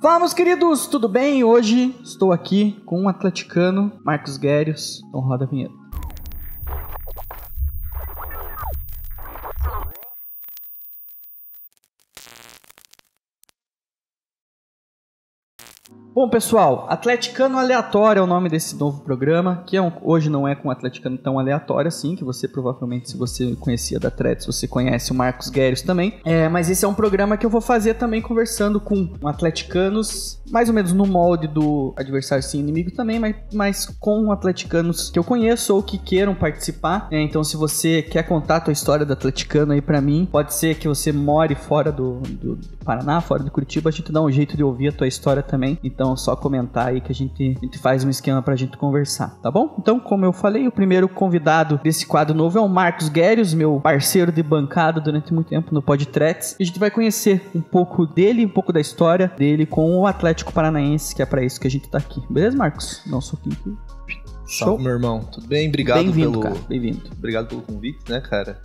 Fala, meus queridos, tudo bem? Hoje estou aqui com um atleticano, Marcos Guérios. Então roda a vinheta. Bom, pessoal, Atleticano Aleatório é o nome desse novo programa, que hoje não é com um atleticano tão aleatório assim, que você provavelmente, se você conhecia da Threads, você conhece o Marcos Guérios também. Mas esse é um programa que eu vou fazer também conversando com atleticanos, mais ou menos no molde do adversário sim inimigo também, mas com atleticanos que eu conheço ou que queiram participar. Então, se você quer contar a tua história do atleticano aí pra mim, pode ser que você more fora do Paraná, fora de Curitiba, a gente dá um jeito de ouvir a tua história também. Então, só comentar aí que a gente faz um esquema pra gente conversar, tá bom? Então, como eu falei, o primeiro convidado desse quadro novo é o Marcos Guérios, meu parceiro de bancada durante muito tempo no Podtrets. E a gente vai conhecer um pouco dele, um pouco da história dele com o Atlético Paranaense, que é pra isso que a gente tá aqui. Beleza, Marcos? Dá um soquinho aqui. Salve, meu irmão. Tudo bem? Obrigado Bem-vindo, cara. Bem-vindo. Obrigado pelo convite, né, cara?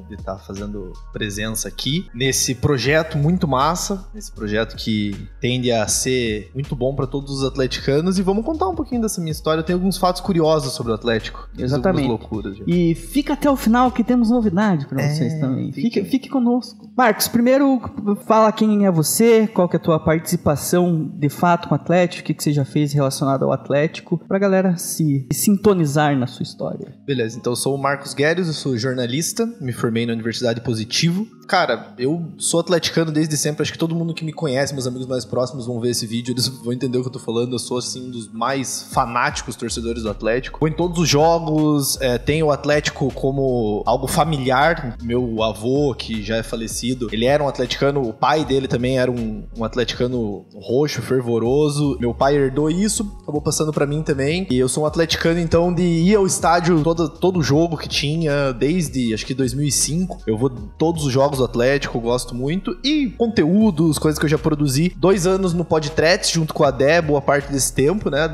De estar fazendo presença aqui nesse projeto muito massa, esse projeto que tende a ser muito bom para todos os atleticanos. E vamos contar um pouquinho dessa minha história. Eu tenho alguns fatos curiosos sobre o Atlético. Exatamente. Loucuras, já. E fica até o final que temos novidade para vocês também. Fique conosco. Marcos, primeiro fala quem é você, qual que é a tua participação de fato com o Atlético, o que você já fez relacionado ao Atlético, pra galera se sintonizar na sua história. Beleza, então eu sou o Marcos Guérios, eu sou jornalista, me formei na Universidade Positivo. Cara, eu sou atleticano desde sempre, acho que todo mundo que me conhece, meus amigos mais próximos vão ver esse vídeo, eles vão entender o que eu tô falando. Eu sou, assim, um dos mais fanáticos torcedores do Atlético. Vou em todos os jogos, tenho o Atlético como algo familiar. Meu avô, que já é falecido, ele era um atleticano, o pai dele também era um atleticano roxo, fervoroso. Meu pai herdou isso, acabou passando pra mim também. E eu sou um atleticano, então, de ir ao estádio todo jogo que tinha, desde, acho que 2005. Eu vou todos os jogos do Atlético, eu gosto muito. E conteúdos, coisas que eu já produzi. 2 anos no Podtrets, junto com a Dé, boa parte desse tempo, né?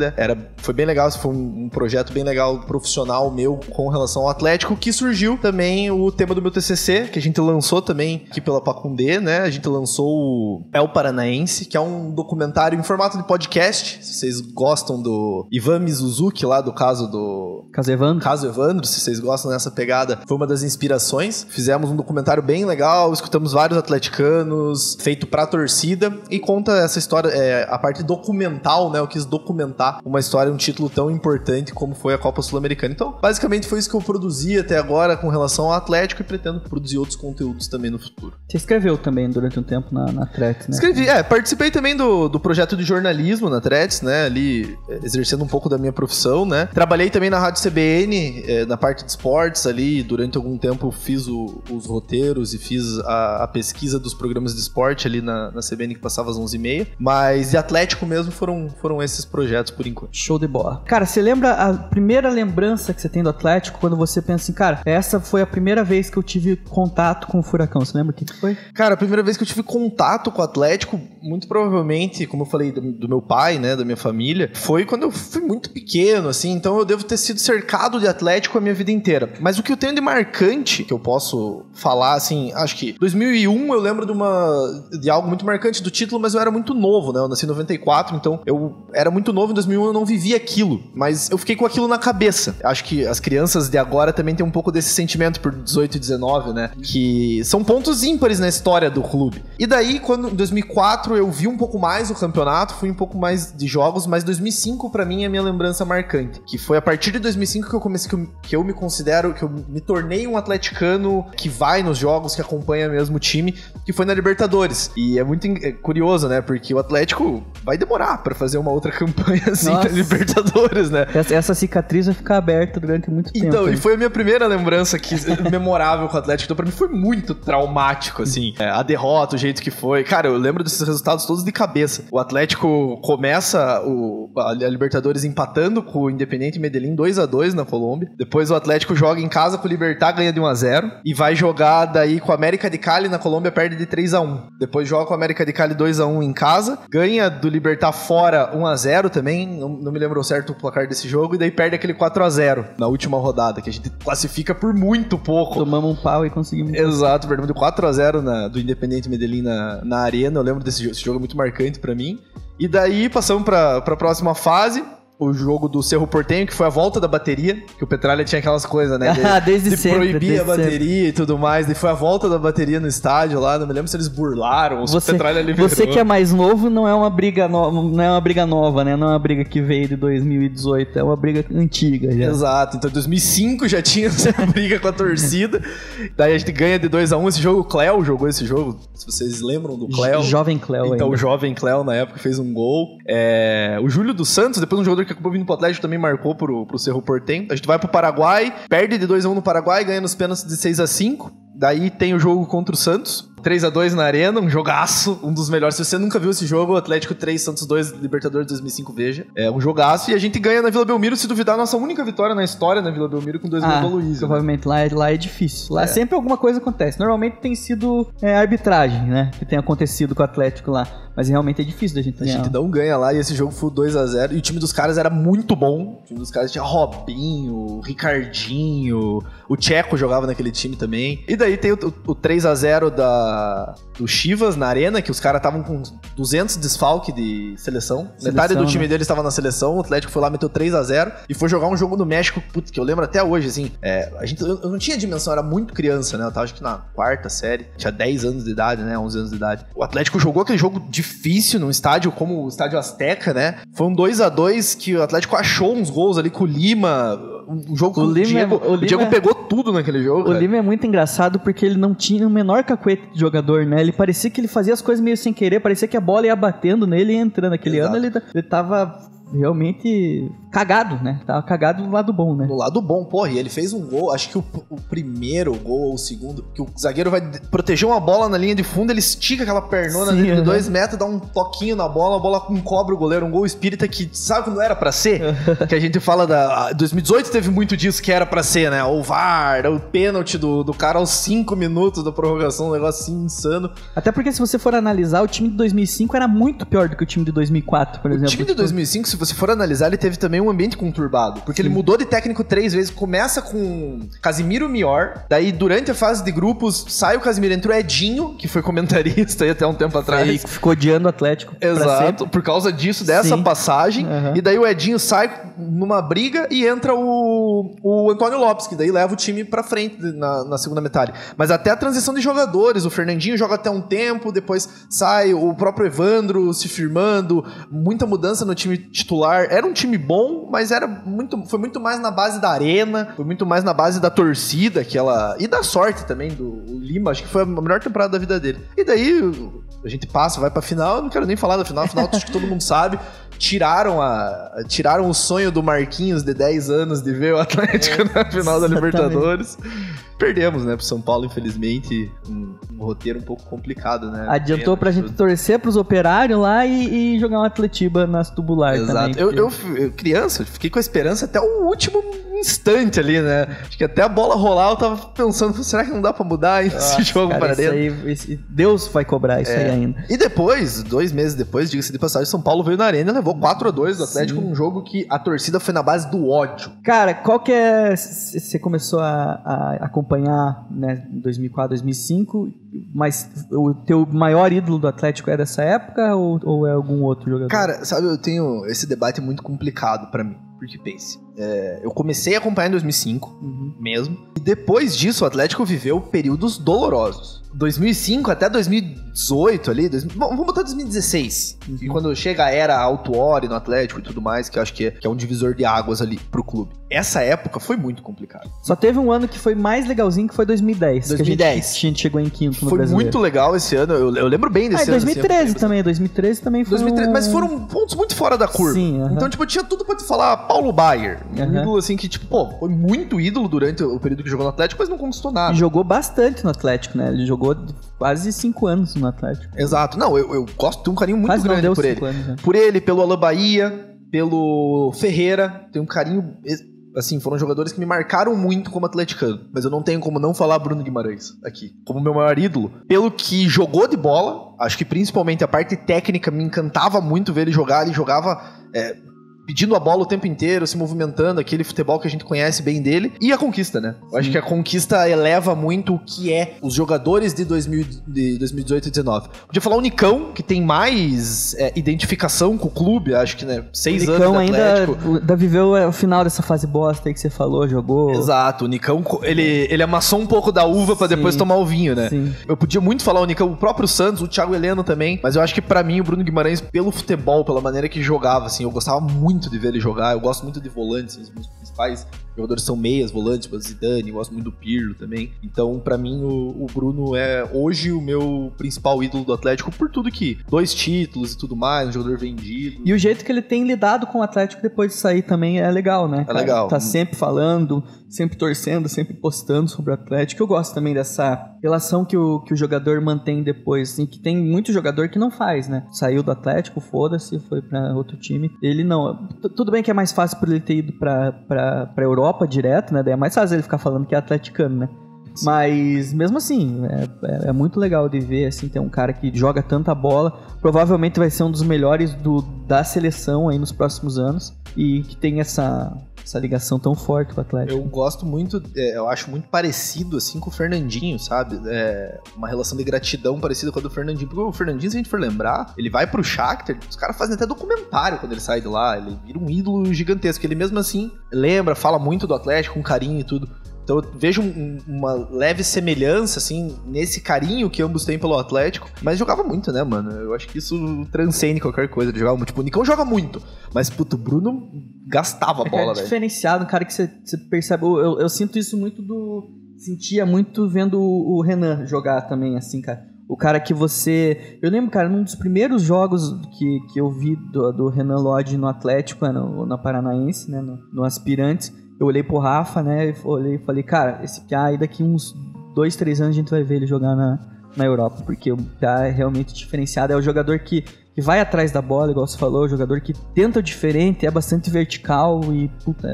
Foi bem legal, foi um projeto bem legal, profissional meu, com relação ao Atlético, que surgiu também o tema do meu TCC, que a gente lançou também aqui pela Pacundê, né? A gente lançou o El Paranaense, que é um documentário em formato de podcast. Se vocês gostam do Ivan Mizuzaki, lá do caso Evandro, se vocês gostam dessa pegada, foi uma das inspirações. Fizemos um documentário bem legal, escutamos vários atleticanos, feito pra torcida, e conta essa história, a parte documental, né? Eu quis documentar uma história, um título tão importante como foi a Copa Sul-Americana. Então, basicamente foi isso que eu produzi até agora com relação ao Atlético, e pretendo produzir outros conteúdos também no futuro. Você escreveu também durante um tempo na Threads, né? Escrevi, participei também do projeto de jornalismo na Threads, né? Ali, exercendo um pouco da minha profissão, né? Trabalhei também na Rádio CBN, na parte de esportes ali, durante algum tempo fiz os roteiros e fiz a pesquisa dos programas de esporte ali na CBN, que passava às 11h30, mas de Atlético mesmo foram esses projetos por enquanto. Show de bola. Cara, você lembra a primeira lembrança que você tem do Atlético, quando você pensa assim, cara, essa foi a primeira vez que eu tive contato com o Furacão, você lembra o que foi? Cara, a primeira vez que eu tive contato com o Atlético, muito provavelmente, como eu falei, do meu pai, né, da minha família, foi quando eu fui muito pequeno, assim, então eu devo ter sido cercado de Atlético a minha vida inteira. Mas o que eu tenho de marcante, que eu posso falar, assim, acho que 2001 eu lembro de algo muito marcante do título, mas eu era muito novo, né? Eu nasci em 94, então eu era muito novo em 2001, eu não vivi aquilo, mas eu fiquei com aquilo na cabeça. Acho que as crianças de agora também têm um pouco desse sentimento por 18 e 19, né? Que são pontos ímpares na história do clube. E daí, quando em 2004 eu vi um pouco mais o campeonato, fui um pouco mais de jogos, mas 2005 pra mim é a minha lembrança marcante, que foi a partir de 2005 que eu comecei, que eu me considero, que eu me tornei um atleticano que vai nos jogos, que acompanha mesmo o time, que foi na Libertadores. E é muito curioso, né? Porque o Atlético vai demorar pra fazer uma outra campanha assim na Libertadores, né? Essa cicatriz vai ficar aberta durante muito tempo. Então, e foi a minha primeira lembrança memorável com o Atlético. Então, pra mim foi muito traumático, assim. A derrota, o jeito que foi. Cara, eu lembro desses resultados todos de cabeça. O Atlético começa a Libertadores empatando com o Independiente Medellín 2-2 na Colômbia. Depois o Atlético joga em casa com o Libertad, ganha de 1-0. E vai jogar daí com o América de Cali na Colômbia, perde de 3-1. Depois joga com o América de Cali 2-1 em casa. Ganha do Libertad fora 1-0 também. Não me lembro certo o placar desse jogo. E daí perde aquele 4-0 na última rodada, que a gente classifica por muito pouco. Tomamos um pau e conseguimos. Exato, perdemos de 4-0 do Independiente Medellín na Arena. Eu lembro desse jogo, esse jogo é muito marcante pra mim. E daí passamos pra próxima fase. O jogo do Cerro Porteño, que foi a volta da bateria, que o Petralha tinha aquelas coisas, né? Desde sempre. Proibir a bateria e tudo mais. E foi a volta da bateria no estádio lá. Não me lembro se eles burlaram ou se o Petralha liberou. Você que é mais novo, não é uma briga não é uma briga nova, né? Não é uma briga que veio de 2018, é uma briga antiga já. Exato. Então em 2005 já tinha essa briga com a torcida. Daí a gente ganha de 2-1 esse jogo. O Cléo jogou esse jogo. Se vocês lembram do Cléo. Jovem Cléo. Então ainda. o jovem Cléo na época fez um gol. O Júlio dos Santos, depois um jogador que acabou vindo pro Atlético, também marcou pro Cerro Porteño. A gente vai pro Paraguai, perde de 2-1 no Paraguai, ganha nos pênaltis de 6-5. Daí tem o jogo contra o Santos, 3-2 na Arena, um jogaço, um dos melhores. Se você nunca viu esse jogo, Atlético 3, Santos 2, Libertadores 2005, veja. É um jogaço e a gente ganha na Vila Belmiro, se duvidar, a nossa única vitória na história na Vila Belmiro com 2 gols do Luiz. Provavelmente né? lá é difícil. Lá sempre alguma coisa acontece. Normalmente tem sido arbitragem, né? Que tem acontecido com o Atlético lá. Mas realmente é difícil da gente ganhar. A gente não ganha lá e esse jogo foi 2-0. E o time dos caras era muito bom. O time dos caras tinha Robinho, Ricardinho, o Tcheco jogava naquele time também. E daí tem o 3-0 do Chivas na Arena, que os caras estavam com 200 desfalque de seleção. Metade do time deles estava na seleção. O Atlético foi lá, meteu 3-0 e foi jogar um jogo no México, putz, que eu lembro até hoje, assim. Eu não tinha dimensão, eu era muito criança, né? Eu tava acho que na 4ª série. Tinha 10 anos de idade, né? 11 anos de idade. O Atlético jogou aquele jogo difícil num estádio como o Estádio Azteca, né? Foi um 2-2 que o Atlético achou uns gols ali com o Lima. Um jogo com o Diego pegou tudo naquele jogo. O Lima é muito engraçado porque ele não tinha o menor cacuete de jogador, né? Ele parecia que ele fazia as coisas meio sem querer, parecia que a bola ia batendo nele e entrando. Aquele ano ele tava realmente cagado, né? Tava cagado do lado bom, né? Do lado bom, porra. E ele fez um gol, acho que o primeiro gol ou o segundo, que o zagueiro vai proteger uma bola na linha de fundo, ele estica aquela pernona dele de 2 metros, dá um toquinho na bola, a bola encobre o goleiro, um gol espírita que, sabe quando era pra ser? Que a gente fala 2018 teve muito disso que era pra ser, né? O VAR, o pênalti do cara aos 5 minutos da prorrogação, um negócio assim insano. Até porque se você for analisar, o time de 2005 era muito pior do que o time de 2004, por exemplo. O time de 2005, se você for analisar, ele teve também um ambiente conturbado, porque ele mudou de técnico 3 vezes, começa com Casimiro Mior, daí durante a fase de grupos sai o Casimiro, entrou o Edinho, que foi comentarista aí até um tempo atrás. Ele ficou odiando o Atlético. Exato, por causa disso, dessa passagem, e daí o Edinho sai numa briga e entra o Antônio Lopes, que daí leva o time pra frente na segunda metade. Mas até a transição de jogadores, o Fernandinho joga até um tempo, depois sai o próprio Evandro se firmando, muita mudança no time titular. Era um time bom, mas foi muito mais na base da Arena, foi muito mais na base da torcida, e da sorte também do Lima, acho que foi a melhor temporada da vida dele. E daí a gente vai pra final, eu não quero nem falar da final, acho que todo mundo sabe. Tiraram o sonho do Marquinhos de 10 anos de ver o Atlético na final da Libertadores. Perdemos, né, pro São Paulo, infelizmente, um roteiro um pouco complicado, né? Adiantou pra gente torcer pros operários lá e jogar um Atletiba nas tubulares também. Exato. Eu, criança, fiquei com a esperança até o último instante ali, né? Acho que até a bola rolar eu tava pensando, será que não dá pra mudar esse jogo para dentro? Deus vai cobrar isso aí ainda. E depois, 2 meses depois, diga-se de passagem, São Paulo veio na Arena e levou 4-2 do Atlético num jogo que a torcida foi na base do ódio. Cara, qual que é... Você começou a acompanhar, né, 2004, 2005, mas o teu maior ídolo do Atlético é dessa época ou é algum outro jogador? Cara, sabe, eu tenho esse debate muito complicado pra mim. Porque pense, eu comecei a acompanhar em 2005 mesmo, e depois disso o Atlético viveu períodos dolorosos. 2005 até 2018 ali, vamos botar 2016, e quando chega a era Autuori no Atlético e tudo mais, que eu acho que é um divisor de águas ali pro clube. Essa época foi muito complicada. Só teve um ano que foi mais legalzinho, que foi 2010. 2010. Que a gente chegou em quinto no Foi Brasileiro. Muito legal esse ano, eu lembro bem desse ano. 2013 assim, também, 2013 também foi 2013, mas foram pontos muito fora da curva. Sim, Então, tipo, tinha tudo pra te falar Paulo Baier, um ídolo assim que, tipo, foi muito ídolo durante o período que jogou no Atlético, mas não conquistou nada. E jogou bastante no Atlético, né? Ele jogou quase 5 anos no Atlético. Exato. Não, eu gosto, tenho um carinho muito grande por ele. Anos, né? Por ele, pelo Alain Bahia, pelo Ferreira, tenho um carinho... Assim, foram jogadores que me marcaram muito como atleticano. Mas eu não tenho como não falar Bruno Guimarães aqui, como meu maior ídolo. Pelo que jogou de bola, acho que principalmente a parte técnica me encantava muito ver ele jogar. Ele jogava pedindo a bola o tempo inteiro, se movimentando, aquele futebol que a gente conhece bem dele, e a conquista, né? Eu acho que a conquista eleva muito o que é os jogadores de 2018 e 2019. Podia falar o Nicão, que tem mais identificação com o clube, acho que, né, 6 anos Nicão de Atlético. ainda viveu o final dessa fase bosta aí que você falou, jogou. Exato, o Nicão, ele amassou um pouco da uva pra depois tomar o vinho, né? Sim. Eu podia muito falar o Nicão, o próprio Santos, o Thiago Heleno também, mas eu acho que pra mim o Bruno Guimarães, pelo futebol, pela maneira que jogava, assim, eu gostava muito de ver ele jogar, eu gosto muito de volantes, os meus principais jogadores são meias, volantes, o Zidane, eu gosto muito do Pirlo também, então pra mim o Bruno é hoje o meu principal ídolo do Atlético, por tudo que 2 títulos e tudo mais, um jogador vendido. E o jeito que ele tem lidado com o Atlético depois de sair também é legal, né? É legal. Tá sempre falando, sempre torcendo, sempre postando sobre o Atlético. Eu gosto também dessa relação que o jogador mantém depois, assim, que tem muito jogador que não faz, né? Saiu do Atlético, foda-se, foi pra outro time. Ele não... Tudo bem que é mais fácil por ele ter ido pra Europa direto, né? Daí é mais fácil ele ficar falando que é atleticano, né? Sim. Mas mesmo assim, é muito legal de ver, assim, ter um cara que joga tanta bola, provavelmente vai ser um dos melhores da seleção aí nos próximos anos, e que tem essa ligação tão forte com o Atlético. Eu gosto muito, eu acho muito parecido, assim, com o Fernandinho, sabe? Uma relação de gratidão parecida com a do Fernandinho, porque o Fernandinho, se a gente for lembrar, ele vai pro Shakhtar, os caras fazem até documentário quando ele sai de lá, ele vira um ídolo gigantesco, ele mesmo assim lembra, fala muito do Atlético, com carinho e tudo. Então eu vejo uma leve semelhança, assim, nesse carinho que ambos têm pelo Atlético. Mas jogava muito, né, mano? Eu acho que isso transcende qualquer coisa. Ele jogava muito. Tipo, o Nicão joga muito. Mas, puto, o Bruno gastava a bola, velho. É diferenciado, um cara que você percebe... Eu sinto isso muito sentia muito vendo o Renan jogar também, assim, cara. O cara que você... Eu lembro, cara, num dos primeiros jogos que eu vi do Renan Lodge no Atlético, na Paranaense, né, no Aspirantes... Eu olhei pro Rafa, né, e falei, cara, esse Piá aí daqui uns 2, 3 anos a gente vai ver ele jogar na Europa, porque o Piá é realmente diferenciado, é o jogador que vai atrás da bola, igual você falou, o jogador que tenta o diferente, é bastante vertical e, puta,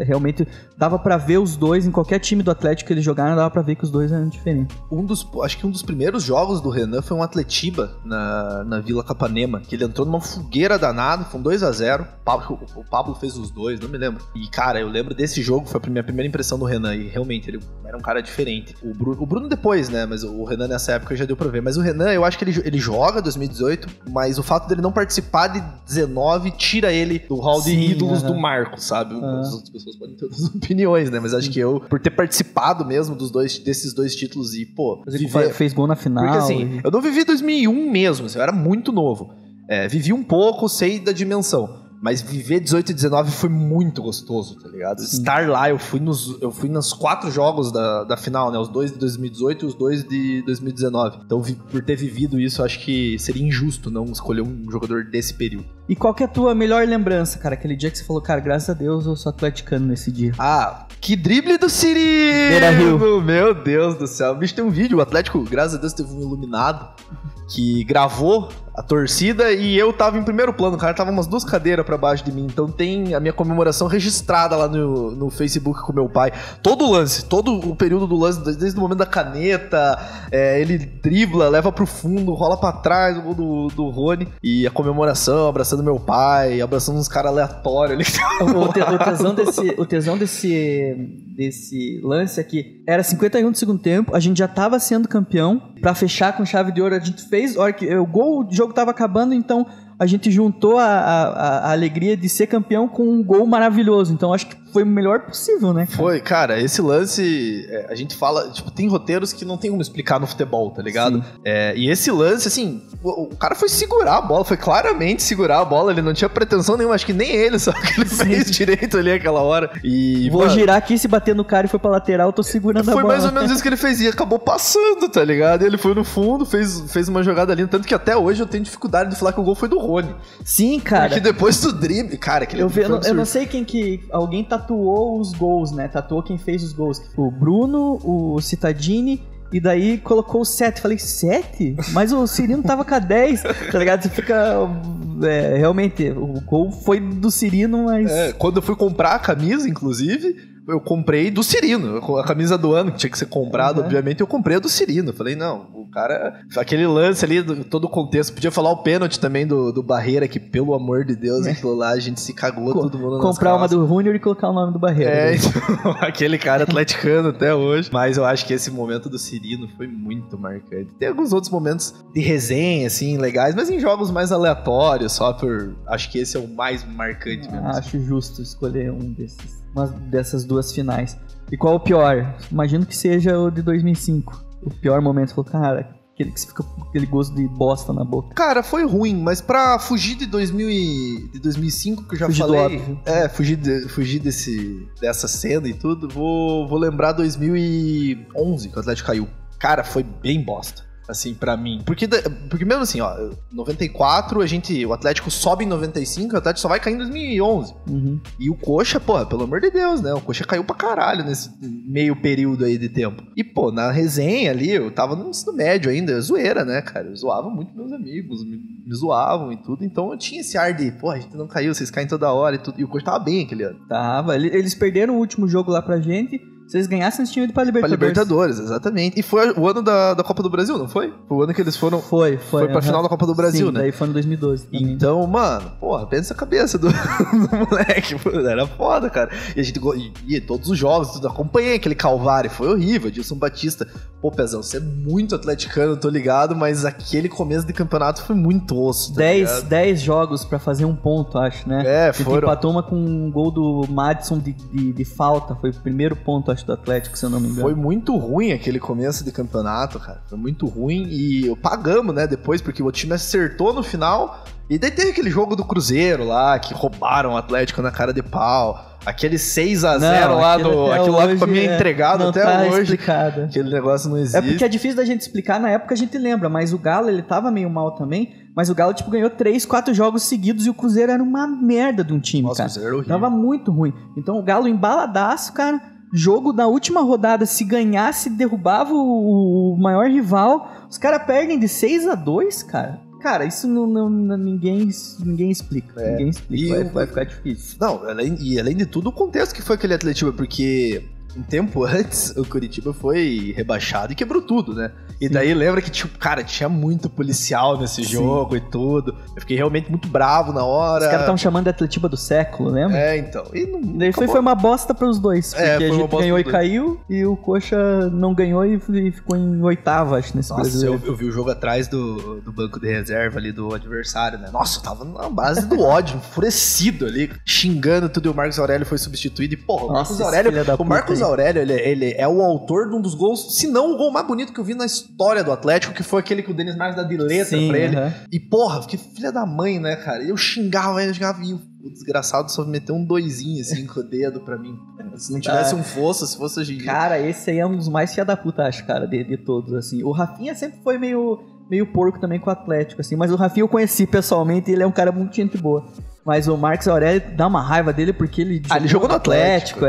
realmente dava pra ver os dois, em qualquer time do Atlético que eles jogaram, dava pra ver que os dois eram diferentes. Acho que um dos primeiros jogos do Renan foi um Atletiba na Vila Capanema, que ele entrou numa fogueira danada, foi um 2-0, o Pablo fez os dois, não me lembro. E, cara, eu lembro desse jogo, foi a minha primeira impressão do Renan, e realmente ele era um cara diferente. O Bruno depois, né, mas o Renan nessa época já deu pra ver. Mas o Renan, eu acho que ele joga 2018, mas o fato dele não participar de 19 tira ele do hall de ídolos do Marco, sabe? As outras pessoas podem ter outras opiniões, né? Mas acho que eu, por ter participado mesmo desses 2 títulos e, pô... Fez gol na final. Porque, assim, eu não vivi 2001 mesmo, assim, eu era muito novo. Vivi um pouco, sei da dimensão. Mas viver 18 e 19 foi muito gostoso, tá ligado? Sim. Estar lá, eu fui nos 4 jogos da final, né? Os 2 de 2018 e os 2 de 2019. Então, por ter vivido isso, eu acho que seria injusto não escolher um jogador desse período. E qual que é a tua melhor lembrança, cara? Aquele dia que você falou, cara, graças a Deus eu sou atleticano nesse dia. Ah, que drible do Cirino! Meu Deus do céu. O bicho tem um vídeo, o Atlético, graças a Deus, teve um iluminado que gravou a torcida e eu tava em primeiro plano, o cara tava umas 2 cadeiras pra baixo de mim, então tem a minha comemoração registrada lá no Facebook com meu pai, todo o lance, todo o período do lance, desde o momento da caneta, ele dribla, leva pro fundo, rola pra trás, o gol do Rony, e a comemoração, abraçando meu pai, abraçando uns caras aleatórios ali. O tesão desse lance aqui era 51 do segundo tempo, a gente já tava sendo campeão, pra fechar com chave de ouro, a gente fez, o jogo tava acabando, então a gente juntou a alegria de ser campeão com um gol maravilhoso, então acho que foi o melhor possível, né? Foi, cara, esse lance, a gente fala, tipo, tem roteiros que não tem como explicar no futebol, tá ligado? E esse lance, assim, o cara foi segurar a bola, foi claramente segurar a bola, ele não tinha pretensão nenhuma, acho que nem ele sabe que ele fez direito ali aquela hora. E, vou girar aqui, se bater no cara e foi pra lateral, eu tô segurando a bola. Foi mais ou menos isso que ele fez, e acabou passando, tá ligado? E ele foi no fundo, fez uma jogada ali, tanto que até hoje eu tenho dificuldade de falar que o gol foi do Rony. Sim, cara. Porque depois do drible, cara, eu não sei quem que... Alguém tatuou os gols, né? Tatuou quem fez os gols. O Bruno, o Cittadini, e daí colocou o 7. Falei, 7? Mas o Cirino tava com a 10, tá ligado? Você fica... realmente, o gol foi do Cirino, mas... Quando eu fui comprar a camisa, inclusive... eu comprei do Cirino. A camisa do ano, que tinha que ser comprada, obviamente, eu comprei a do Cirino. Eu falei, não, o cara... Aquele lance ali, todo o contexto. Podia falar o pênalti também do Barreira, que pelo amor de Deus, aquilo lá, a gente se cagou todo mundo nas comprar calças. uma do Júnior e colocar o nome do Barreira. Então, aquele cara atleticano até hoje. Mas eu acho que esse momento do Cirino foi muito marcante. Tem alguns outros momentos de resenha, assim, legais, mas em jogos mais aleatórios, só por... Acho que esse é o mais marcante mesmo. Acho justo escolher uma dessas duas finais. E qual o pior? Imagino que seja o de 2005. O pior momento. Falou, cara, aquele que você fica com aquele gosto de bosta na boca. Cara, foi ruim, mas pra fugir de 2005, que eu já falei... Fugir dessa cena e tudo, vou lembrar 2011, que o Atlético caiu. Cara, foi bem bosta. Assim, pra mim. Porque mesmo assim, ó, 94, o Atlético sobe em 95, o Atlético só vai cair em 2011. E o Coxa, pô, pelo amor de Deus, né? O Coxa caiu pra caralho nesse meio período aí de tempo. E, pô, na resenha ali, eu tava no ensino médio ainda, zoeira, né, cara? Eu zoava muito meus amigos, me zoavam e tudo. Então eu tinha esse ar de, pô, a gente não caiu, vocês caem toda hora e tudo. E o Coxa tava bem aquele ano. Tava. Eles perderam o último jogo lá pra gente. Se eles ganhassem, eles tinham ido pra Libertadores. Pra Libertadores, exatamente. E foi o ano da Copa do Brasil, não foi? Foi o ano que eles foram... Foi pra final da Copa do Brasil, sim, né? Daí foi em 2012 também. Então, mano, porra, pensa a cabeça do moleque. Pô, era foda, cara. E a gente ia todos os jogos, tudo. Acompanhei aquele calvário, foi horrível. Edilson Batista. Pô, Pezão, você é muito atleticano, tô ligado, mas aquele começo de campeonato foi muito osso, tá 10 jogos pra fazer um ponto, acho, né? É, foram... empatou uma com um gol do Madison de falta. Foi o primeiro ponto, acho, do Atlético, se eu não me engano. Foi muito ruim aquele começo de campeonato, cara. Foi muito ruim e pagamos, né, depois, porque o time acertou no final. E daí teve aquele jogo do Cruzeiro lá, que roubaram o Atlético na cara de pau. Aquele 6-0 lá, aquilo lá que pra mim é entregado até tá hoje. Explicado. Aquele negócio não existe. É porque é difícil da gente explicar, na época a gente lembra, mas o Galo, ele tava meio mal também, mas o Galo, tipo, ganhou 3-4 jogos seguidos e o Cruzeiro era uma merda de um time, cara. O Cruzeiro era horrível. Tava muito ruim. Então o Galo embaladaço, cara, jogo na última rodada, se ganhasse, derrubava o maior rival, os caras perdem de 6-2, cara. Cara, isso ninguém explica. Ninguém explica. Vai ficar difícil. Não, além de tudo, o contexto que foi aquele Atletiba, porque um tempo antes o Curitiba foi rebaixado e quebrou tudo, né? E daí lembra que, tipo, cara, tinha muito policial nesse jogo e tudo. Eu fiquei realmente muito bravo na hora. Os caras estavam chamando de Atletiba do século, lembra? É, então. E daí foi uma bosta pros dois. Porque a gente ganhou e caiu, e o Coxa não ganhou e ficou em oitava, acho, nesse brasileiro. Eu vi o jogo atrás do banco de reserva ali do adversário, né? Nossa, eu tava na base do ódio, enfurecido ali, xingando tudo, e o Marcos Aurélio foi substituído. E, porra, o Marcos Aurélio, ele é o autor de um dos gols, se não o gol mais bonito que eu vi na história do Atlético, que foi aquele que o Denis Marques dá de letra pra ele. E, porra, fiquei filha da mãe, né, cara? E eu xingava ele, e o desgraçado só meteu um 2 assim com o dedo pra mim. Se não tivesse um fosso, se fosse hoje em dia. Cara, esse aí é um dos mais filha da puta, acho, cara, de todos, assim. O Rafinha sempre foi meio porco também com o Atlético, assim. Mas o Rafinha eu conheci pessoalmente e ele é um cara muito gente boa. Mas o Marcos Aurélio dá uma raiva dele porque ele jogou no Atlético.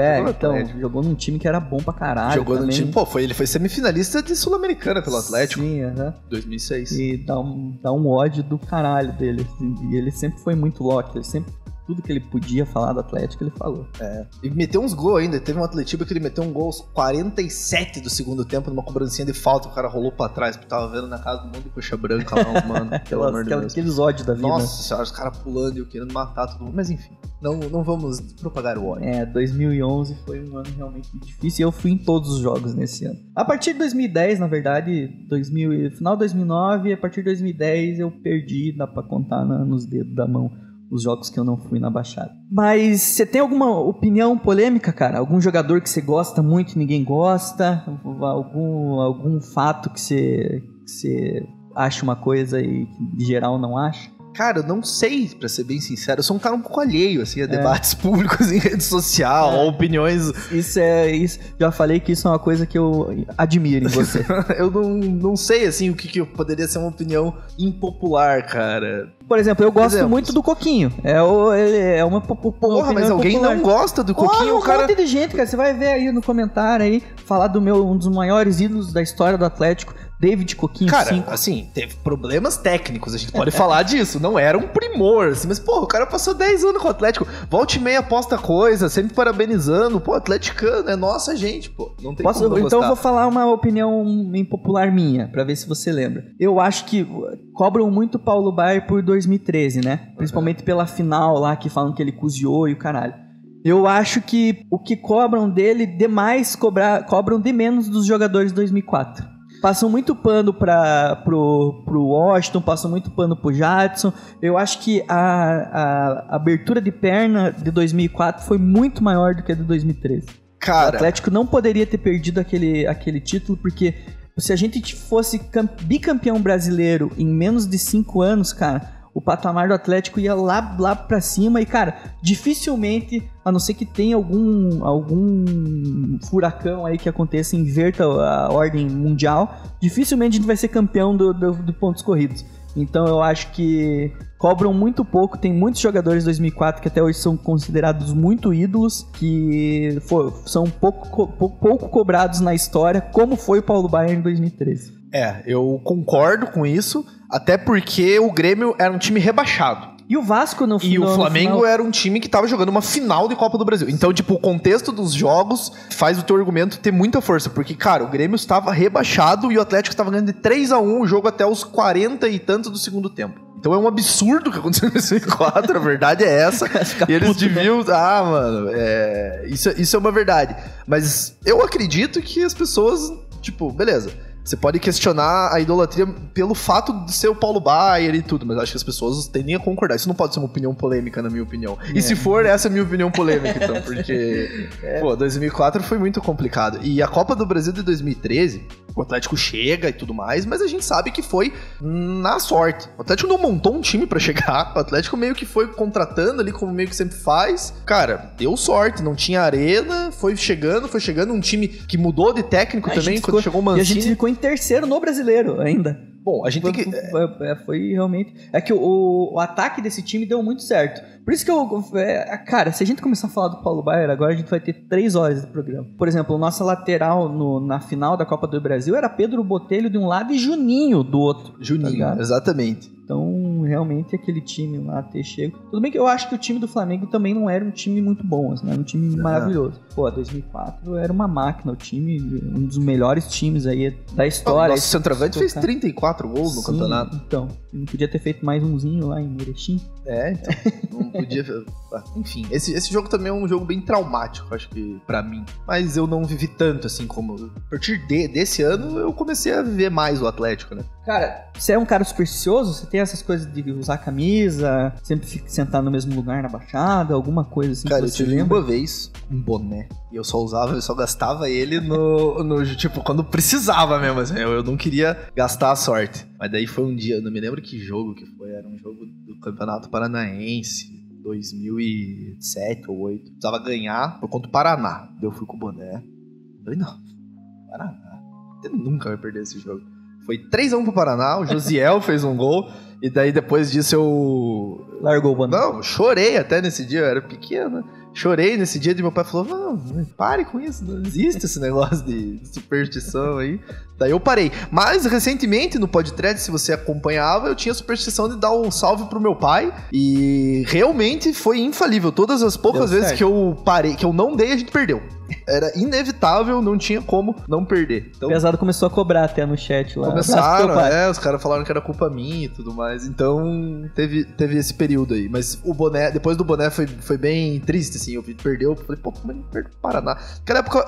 Jogou num time que era bom pra caralho. Jogou num time, ele foi semifinalista de Sul-Americana pelo Atlético. Sim, 2006. E dá um ódio do caralho dele. Assim, e ele sempre foi muito Loki, ele sempre... Tudo que ele podia falar do Atlético, ele falou. E meteu uns gols ainda. Teve um Atletiba que ele meteu um gol aos 47 do segundo tempo, numa cobrancinha de falta, o cara rolou pra trás, porque tava vendo na casa do mundo de coxa branca lá, mano. Pelo amor de Deus. Aqueles ódios da vida. Nossa senhora, os caras pulando e eu querendo matar todo mundo. Mas enfim, não vamos propagar o ódio. 2011 foi um ano realmente difícil e eu fui em todos os jogos nesse ano. A partir de 2010, na verdade, final de 2009, a partir de 2010 eu perdi, dá pra contar nos dedos da mão, os jogos que eu não fui na Baixada. Mas você tem alguma opinião polêmica, cara? Algum jogador que você gosta muito e ninguém gosta? Algum fato que você acha uma coisa e que de geral não acha? Cara, eu não sei, pra ser bem sincero. Eu sou um cara um pouco alheio, assim, a debates públicos em rede social, a opiniões... Isso. Já falei que isso é uma coisa que eu admiro em você. Eu não sei, assim, o que poderia ser uma opinião impopular, cara. Por exemplo, eu gosto muito do Coquinho. É uma porra, mas alguém popular. Não gosta do Coquinho, um monte de gente, cara. Você vai ver aí no comentário aí, falar um dos maiores ídolos da história do Atlético. David Coquinho, cara, 5. assim, teve problemas técnicos, a gente pode falar disso. Não era um primor, assim, mas, pô, o cara passou 10 anos com o Atlético. Volta e meia posta coisa, sempre parabenizando. Pô, atleticano, é nossa gente, pô. Não tem como não Então gostar. eu vou falar uma opinião impopular minha, pra ver se você lembra. Eu acho que cobram muito o Paulo Baier por 2013, né? Principalmente pela final lá, que falam que ele cozinhou e o caralho. Eu acho que o que cobram dele demais cobram de menos dos jogadores de 2004. Passam muito pano pro Washington, passam muito pano pro Jadson. Eu acho que a abertura de perna de 2004 foi muito maior do que a de 2013. Cara, O Atlético não poderia ter perdido aquele título, porque se a gente fosse bicampeão brasileiro em menos de 5 anos, cara, o patamar do Atlético ia lá pra cima. E, cara, dificilmente, a não ser que tenha algum furacão aí que aconteça e inverta a ordem mundial, dificilmente a gente vai ser campeão do pontos corridos. Então eu acho que cobram muito pouco. Tem muitos jogadores de 2004 que até hoje são considerados muito ídolos, que são pouco cobrados na história, como foi o Paulo Baier em 2013. eu concordo com isso, até porque o Grêmio era um time rebaixado. E o Vasco no final. E o Flamengo era um time que tava jogando uma final de Copa do Brasil. Então, tipo, o contexto dos jogos faz o teu argumento ter muita força. Porque, cara, o Grêmio estava rebaixado e o Atlético estava ganhando de 3-1 o jogo até os 40 e tanto do segundo tempo. Então é um absurdo o que aconteceu em 2004, a verdade é essa. E eles deviam... Ah, mano, isso é uma verdade. Mas eu acredito que as pessoas, tipo, beleza... Você pode questionar a idolatria pelo fato de ser o Paulo Baier e tudo, mas acho que as pessoas tendem a concordar. Isso não pode ser uma opinião polêmica, na minha opinião. E se for, essa é a minha opinião polêmica, então, porque... Pô, 2004 foi muito complicado. E a Copa do Brasil de 2013, o Atlético chega e tudo mais, mas a gente sabe que foi na sorte. O Atlético não montou um time pra chegar, o Atlético meio que foi contratando ali, como meio que sempre faz. Cara, deu sorte, não tinha arena, foi chegando, um time que mudou de técnico também, quando chegou o Mancini. E a gente ficou em terceiro no Brasileiro ainda. Bom, a gente tem que... Foi realmente... É que o ataque desse time deu muito certo. Por isso que cara, se a gente começar a falar do Paulo Baier agora, a gente vai ter 3 horas de programa. Por exemplo, nossa lateral na final da Copa do Brasil era Pedro Botelho de um lado e Juninho do outro. Juninho, tá, exatamente. Então, realmente, aquele time lá ter chego... Tudo bem que eu acho que o time do Flamengo também não era um time muito bom, assim, era um time maravilhoso. Pô, 2004 era uma máquina, o time, um dos melhores times aí da história. Nosso centroavante fez 34 gols no campeonato. Então, não podia ter feito mais umzinho lá em Erechim? Então, não podia... Enfim, esse jogo também é um jogo bem traumático, acho que, pra mim. Mas eu não vivi tanto, assim, como... A partir desse ano, eu comecei a viver mais o Atlético, né? Cara, você é um cara supersticioso? Você tem essas coisas de usar camisa, sempre sentar no mesmo lugar na Baixada, alguma coisa assim? Cara, que eu você tive lembra? uma vez um boné. E eu só gastava ele no tipo, quando precisava mesmo, assim. Eu não queria gastar a sorte. Mas daí foi um dia, eu não me lembro que jogo que foi. Era um jogo do Campeonato Paranaense, 2007 ou 2008. Precisava ganhar por conta do Paraná. Daí eu fui com o boné. Eu falei, não, Paraná. Você nunca vai perder esse jogo. Foi 3-1 pro Paraná, o Josiel fez um gol, e daí depois disso eu... Largou o boné. Não, eu chorei até nesse dia, eu era pequeno. Chorei nesse dia e meu pai falou, não, pare com isso, não existe esse negócio de superstição aí. Daí eu parei. Mas recentemente no podcast, se você acompanhava, eu tinha a superstição de dar um salve pro meu pai, e realmente foi infalível. Todas as poucas vezes que eu parei, que eu não dei, a gente perdeu. Era inevitável, não tinha como não perder. Então, o Pesado começou a cobrar até no chat lá. começaram, os caras falaram que era culpa minha e tudo mais. Então, teve esse período aí. Mas o boné, depois do boné foi bem triste, assim. Eu perdeu, falei, pô, como ele perdeu o Paraná? Naquela época,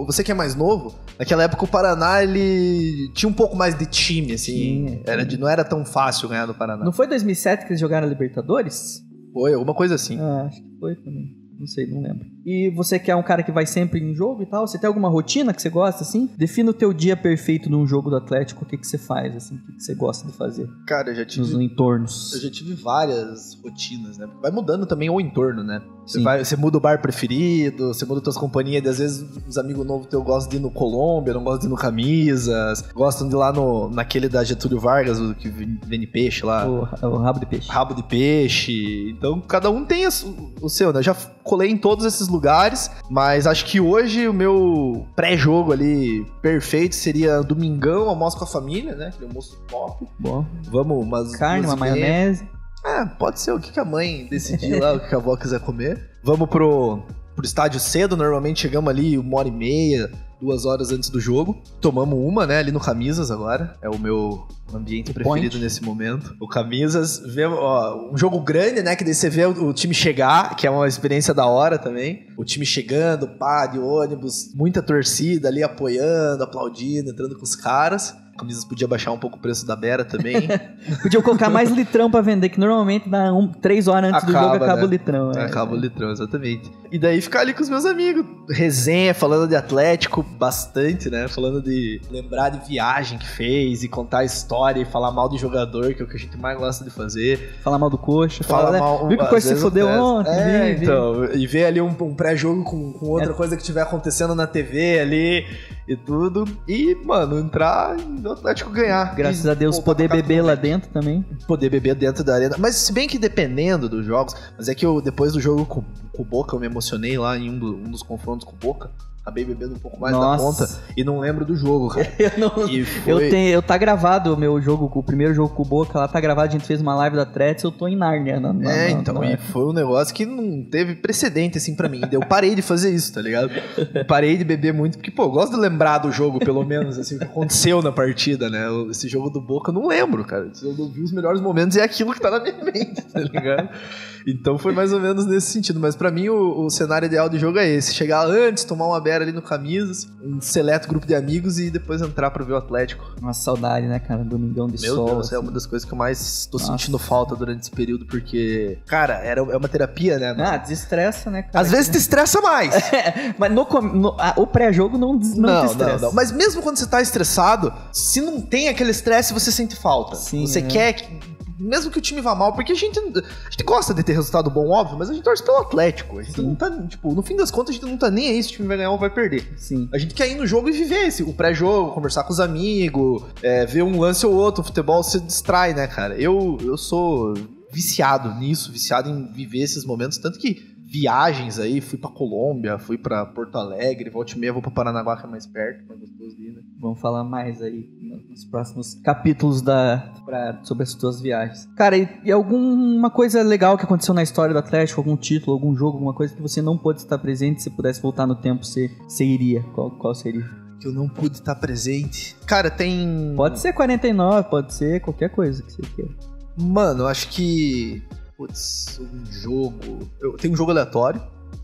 você que é mais novo, naquela época o Paraná, ele tinha um pouco mais de time, assim. Não era tão fácil ganhar do Paraná. Não foi 2007 que eles jogaram a Libertadores? Foi, alguma coisa assim. Acho que foi também. Não sei, não lembro. E você que é um cara que vai sempre em jogo e tal, você tem alguma rotina que você gosta, assim? Defina o teu dia perfeito num jogo do Atlético, o que você faz, assim? O que você gosta de fazer? Cara, eu já tive... Nos entornos. Eu já tive várias rotinas, né? Vai mudando também o entorno, né? Você muda o bar preferido, você muda tuas companhias, e às vezes os amigos novos teus gostam de ir no Colômbia, não gostam de ir no Camisas, gostam de ir lá naquele da Getúlio Vargas, o que vende peixe lá. O rabo de peixe. Rabo de peixe. Então, cada um tem o seu, né? Eu já colei em todos esses lugares, mas acho que hoje o meu pré-jogo ali perfeito seria domingão, almoço com a família, né? Aquele almoço top. Bom. Vamos, umas carne, uma maionese. Pode ser o que a mãe decidir lá, o que a avó quiser comer. Vamos pro estádio cedo, normalmente chegamos ali 1h30, 2 horas antes do jogo. Tomamos uma, né, ali no Camisas agora. É o meu ambiente preferido nesse momento. O Camisas, um jogo grande, né, que daí você vê o time chegar, que é uma experiência da hora também. O time chegando, de ônibus, muita torcida ali apoiando, aplaudindo, entrando com os caras. Camisas podia baixar um pouco o preço da Bera também. Podia colocar mais litrão pra vender, que normalmente dá 3 horas antes do jogo acaba, né? O litrão. Acaba o litrão, exatamente. E daí ficar ali com os meus amigos. Resenha, falando de Atlético bastante, né? Falando de lembrar de viagem que fez e contar a história e falar mal de jogador, que é o que a gente mais gosta de fazer. Falar mal do Coxa. Falar mal... Viu que o Coxa se fodeu ontem? Então. E ver ali um pré-jogo com outra coisa que estiver acontecendo na TV ali e tudo. E, mano, entrar e o Atlético ganhar. Graças a Deus, poder beber lá dentro também. Poder beber dentro da arena. Mas se bem que dependendo dos jogos, mas é que depois do jogo com o Boca, eu me emocionei lá em um dos confrontos com o Boca. Acabei bebendo um pouco mais da conta e não lembro do jogo, cara. Eu tá gravado o meu jogo, o primeiro jogo com o Boca, lá tá gravado, a gente fez uma live da Threads, eu tô em Nárnia. E foi um negócio que não teve precedente, assim, pra mim. Eu parei de fazer isso, tá ligado? Eu parei de beber muito, porque, eu gosto de lembrar do jogo, pelo menos, assim, o que aconteceu na partida, né? Esse jogo do Boca, eu não lembro, cara. Eu não vi os melhores momentos e é aquilo que tá na minha mente, tá ligado? Então foi mais ou menos nesse sentido. Mas pra mim, o cenário ideal de jogo é esse. Chegar antes, tomar uma beira ali no Camisas, um seleto grupo de amigos e depois entrar pra ver o Atlético. Uma saudade, né, cara? Domingão de sol. Meu Deus, assim. é uma das coisas que eu mais tô sentindo falta durante esse período, porque, cara, é uma terapia, né? Mano? Desestressa, né, cara? Às vezes te estressa mais. Mas o pré-jogo não te estressa. Não. Mas mesmo quando você tá estressado, se não tem aquele estresse, você sente falta. Sim, você quer... Mesmo que o time vá mal, porque a gente gosta de ter resultado bom, óbvio, mas a gente torce pelo Atlético. A gente não tá, no fim das contas, a gente não tá nem aí se o time vai ganhar ou vai perder. Sim. A gente quer ir no jogo e viver o pré-jogo, conversar com os amigos, ver um lance ou outro. O futebol se distrai, né, cara? Eu sou viciado nisso, viciado em viver esses momentos, tanto que viagens aí, fui pra Colômbia, fui pra Porto Alegre, volta e meia vou pra Paranaguá, que é mais perto, mais gostoso de ir, né? Vamos falar mais aí nos próximos capítulos sobre as tuas viagens. Cara, e alguma coisa legal que aconteceu na história do Atlético, algum título, algum jogo, alguma coisa que você não pôde estar presente, se pudesse voltar no tempo, você iria? Qual seria? Que eu não pude estar presente? Cara, tem... Pode ser 49, pode ser qualquer coisa que você queira. Mano, eu acho que... um jogo... Tem um jogo aleatório,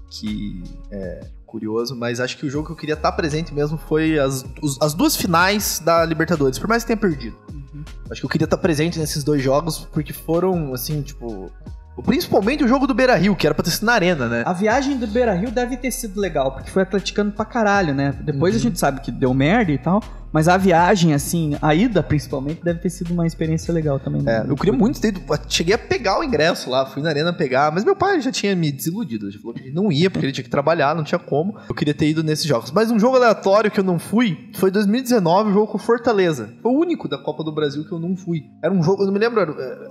que é curioso, mas acho que o jogo que eu queria estar presente mesmo foi as 2 finais da Libertadores, por mais que tenha perdido. Acho que eu queria estar presente nesses 2 jogos, porque foram, assim, tipo... Principalmente o jogo do Beira-Rio, que era pra ter sido na arena, né? A viagem do Beira-Rio deve ter sido legal, porque foi atleticano pra caralho, né? Depois a gente sabe que deu merda e tal, mas a viagem, assim, a ida principalmente, deve ter sido uma experiência legal também. Né? Eu queria muito ter... Cheguei a pegar o ingresso lá, fui na arena pegar, mas meu pai já tinha me desiludido. Ele falou que não ia, porque ele tinha que trabalhar, não tinha como. Eu queria ter ido nesses jogos. Mas um jogo aleatório que eu não fui foi 2019, o jogo com Fortaleza. Foi o único da Copa do Brasil que eu não fui. Era um jogo, eu não me lembro,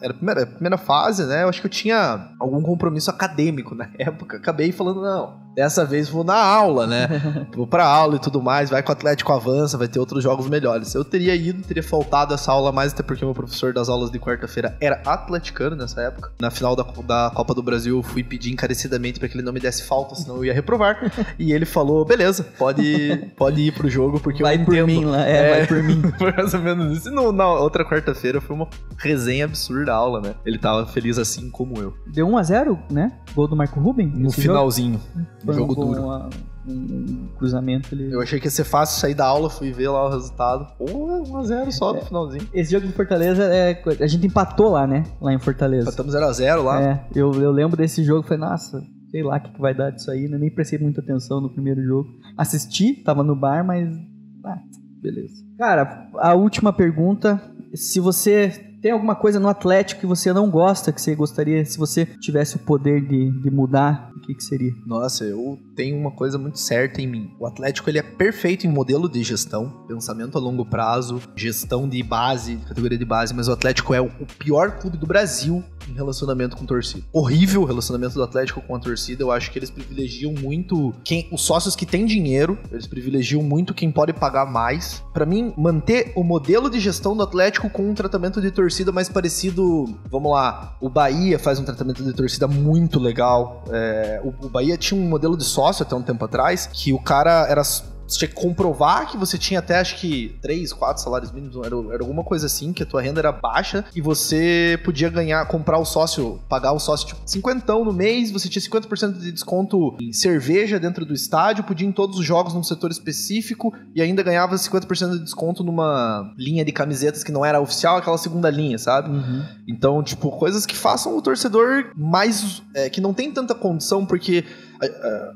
era a primeira fase, né? Eu acho que eu tinha algum compromisso acadêmico na época. Acabei falando, não, dessa vez vou na aula, né? Vou pra aula e tudo mais, vai que o Atlético avança, vai ter outros jogos melhores. Eu teria ido, teria faltado essa aula mais, até porque meu professor das aulas de quarta-feira era atleticano nessa época. Na final da Copa do Brasil, eu fui pedir encarecidamente pra que ele não me desse falta, senão eu ia reprovar. E ele falou, beleza, pode ir pro jogo, porque vai eu entendo. Por mim lá, vai por mim. Foi mais ou menos isso. E na outra quarta-feira foi uma resenha absurda a aula, né? Ele tava feliz assim como eu. Deu 1-0, né? Gol do Marco Ruben? No finalzinho. Foi jogo duro. Um cruzamento ali. Eu achei que ia ser fácil sair da aula, fui ver lá o resultado. 1-0 só no finalzinho. Esse jogo de Fortaleza, a gente empatou lá, né? Lá em Fortaleza. Empatamos 0-0 lá. Eu lembro desse jogo, falei, nossa, sei lá o que vai dar disso aí, né? Nem prestei muita atenção no primeiro jogo. Assisti, tava no bar, mas... beleza. Cara, a última pergunta, se você Tem alguma coisa no Atlético que você não gosta, que você gostaria, se você tivesse o poder de mudar, o que seria? Nossa, eu tenho uma coisa muito certa em mim. O Atlético, ele é perfeito em modelo de gestão, pensamento a longo prazo, gestão de base, categoria de base, mas o Atlético é o pior clube do Brasil em relacionamento com torcida. Horrível o relacionamento do Atlético com a torcida. Eu acho que eles privilegiam muito os sócios que têm dinheiro, eles privilegiam muito quem pode pagar mais. Pra mim, manter o modelo de gestão do Atlético com um tratamento de torcida mais parecido, vamos lá, o Bahia faz um tratamento de torcida muito legal. O Bahia tinha um modelo de sócio até um tempo atrás, que o cara era... Você tinha que comprovar que você tinha até, acho que, 3, 4 salários mínimos, era alguma coisa assim, que a tua renda era baixa e você podia comprar o sócio, pagar o sócio, tipo, 50 no mês, você tinha 50% de desconto em cerveja dentro do estádio, podia ir em todos os jogos num setor específico e ainda ganhava 50% de desconto numa linha de camisetas que não era oficial, aquela segunda linha, sabe? Uhum. Então, tipo, coisas que façam o torcedor mais... que não tem tanta condição, porque...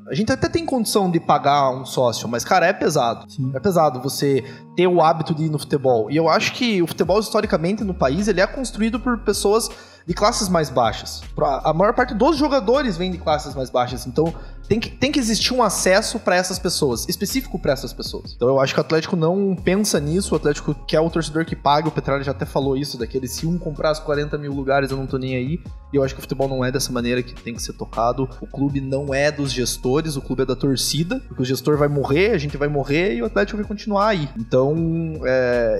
A gente até tem condição de pagar um sócio, mas, cara, é pesado. Sim. É pesado você ter o hábito de ir no futebol. E eu acho que o futebol, historicamente, no país, ele é construído por pessoas de classes mais baixas. A maior parte dos jogadores vem de classes mais baixas. Então, tem que existir um acesso para essas pessoas, específico para essas pessoas. Então, eu acho que o Atlético não pensa nisso. O Atlético quer o torcedor que paga. O Petralha já até falou isso, daquele se um comprar os 40 mil lugares, eu não tô nem aí. E eu acho que o futebol não é dessa maneira que tem que ser tocado. O clube não é dos gestores, o clube é da torcida. Porque o gestor vai morrer, a gente vai morrer e o Atlético vai continuar aí. Então,